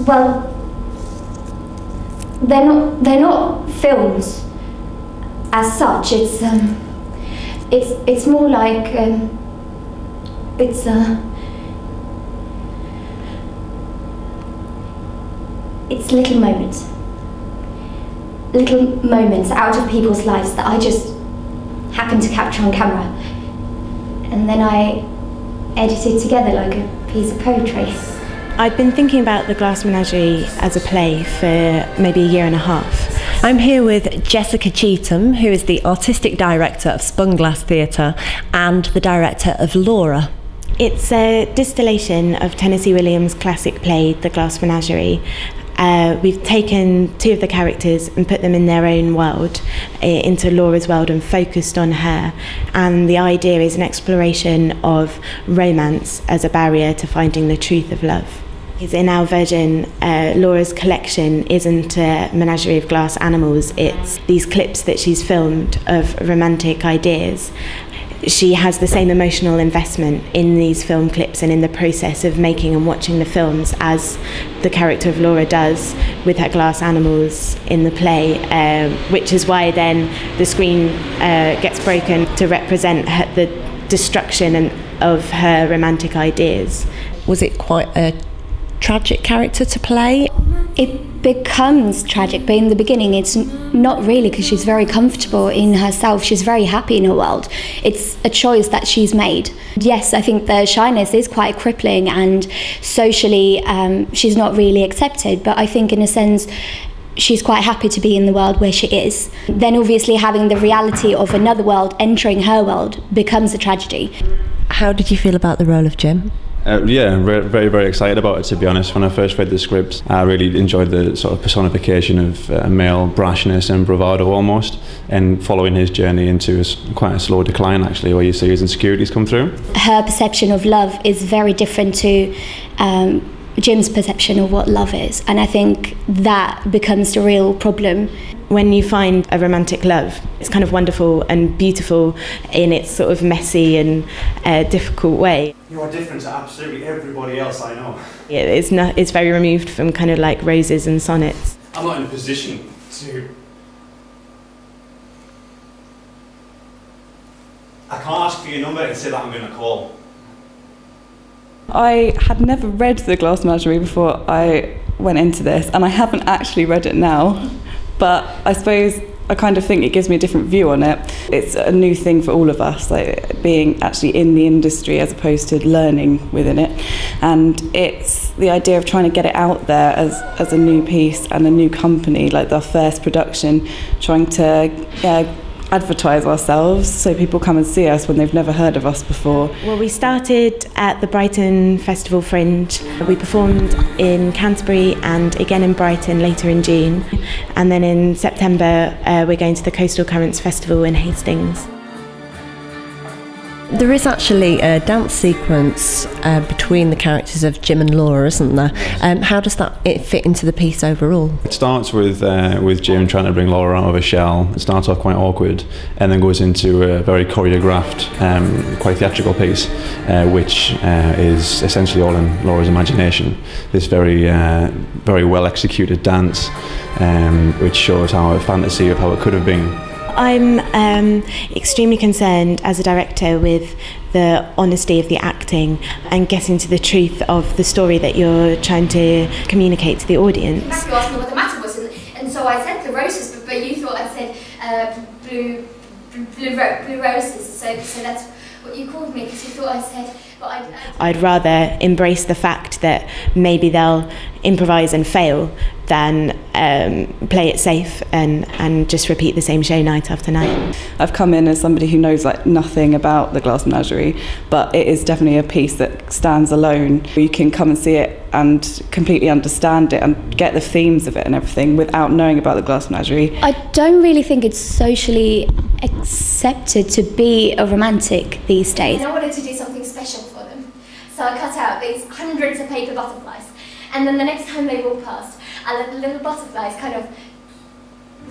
Well, they're not films as such. It's more like it's little moments out of people's lives that I just happen to capture on camera, and then I edit it together like a piece of poetry. I've been thinking about The Glass Menagerie as a play for maybe a year and a half. I'm here with Jessica Cheetham, who is the artistic director of Spun Glass Theatre and the director of Laura. It's a distillation of Tennessee Williams' classic play, The Glass Menagerie. We've taken two of the characters and put them in their own world, into Laura's world, and focused on her. And the idea is an exploration of romance as a barrier to finding the truth of love. In our version, Laura's collection isn't a menagerie of glass animals, it's these clips that she's filmed of romantic ideas. She has the same emotional investment in these film clips and in the process of making and watching the films as the character of Laura does with her glass animals in the play, which is why then the screen gets broken to represent the destruction of her romantic ideas. Was it quite a tragic character to play? It becomes tragic, but in the beginning it's not really, because she's very comfortable in herself. She's very happy in her world. It's a choice that she's made. Yes, I think the shyness is quite crippling, and socially she's not really accepted, but I think in a sense she's quite happy to be in the world where she is. Then obviously having the reality of another world entering her world becomes a tragedy. How did you feel about the role of Jim? Yeah, very, very excited about it, to be honest. When I first read the script, I really enjoyed the sort of personification of male brashness and bravado almost, and following his journey into quite a slow decline, actually, where you see his insecurities come through. Her perception of love is very different to Jim's perception of what love is, and I think that becomes the real problem. When you find a romantic love, it's kind of wonderful and beautiful in its sort of messy and difficult way. You are different to absolutely everybody else I know. It's very removed from kind of like roses and sonnets. I'm not in a position to... I can't ask for your number and say that I'm going to call. I had never read The Glass Menagerie before I went into this, and I haven't actually read it now, but I suppose I kind of think it gives me a different view on it. It's a new thing for all of us, like being actually in the industry as opposed to learning within it, and it's the idea of trying to get it out there as a new piece and a new company, like our first production, trying to advertise ourselves so people come and see us when they've never heard of us before. Well, we started at the Brighton Festival Fringe. We performed in Canterbury and again in Brighton later in June, and then in September we're going to the Coastal Currents Festival in Hastings. There is actually a dance sequence between the characters of Jim and Laura, isn't there? How does that fit into the piece overall? It starts with Jim trying to bring Laura out of a shell. It starts off quite awkward and then goes into a very choreographed, quite theatrical piece, which is essentially all in Laura's imagination. This very well executed dance, which shows our fantasy of how it could have been. I'm extremely concerned as a director with the honesty of the acting and getting to the truth of the story that you're trying to communicate to the audience. You asked me what the matter was, and so I said blue roses, but you thought I said blue roses, so that's what you called me, because you thought I said... But I'd rather embrace the fact that maybe they'll improvise and fail than play it safe and just repeat the same show night after night. I've come in as somebody who knows like nothing about The Glass Menagerie, but it is definitely a piece that stands alone. You can come and see it and completely understand it and get the themes of it and everything without knowing about The Glass Menagerie. I don't really think it's socially accepted to be a romantic these days. I wanted to do something special for them, so I cut out these hundreds of paper butterflies, and then the next time they walk past, I let the little butterflies kind of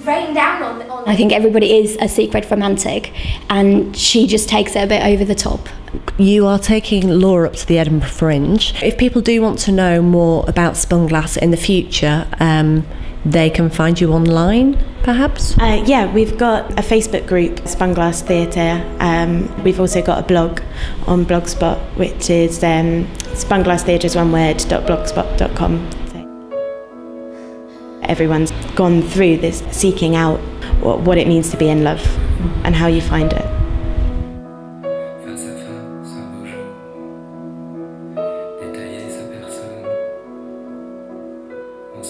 rain down on them. I think everybody is a secret romantic, and she just takes it a bit over the top. You are taking Laura up to the Edinburgh Fringe. If people do want to know more about Spun Glass in the future, they can find you online, perhaps? Yeah, we've got a Facebook group, Spun Glass Theatre. We've also got a blog on Blogspot, which is spunglasstheatre.blogspot.com. Everyone's gone through this seeking out what it means to be in love and how you find it. Détailler sa personne, en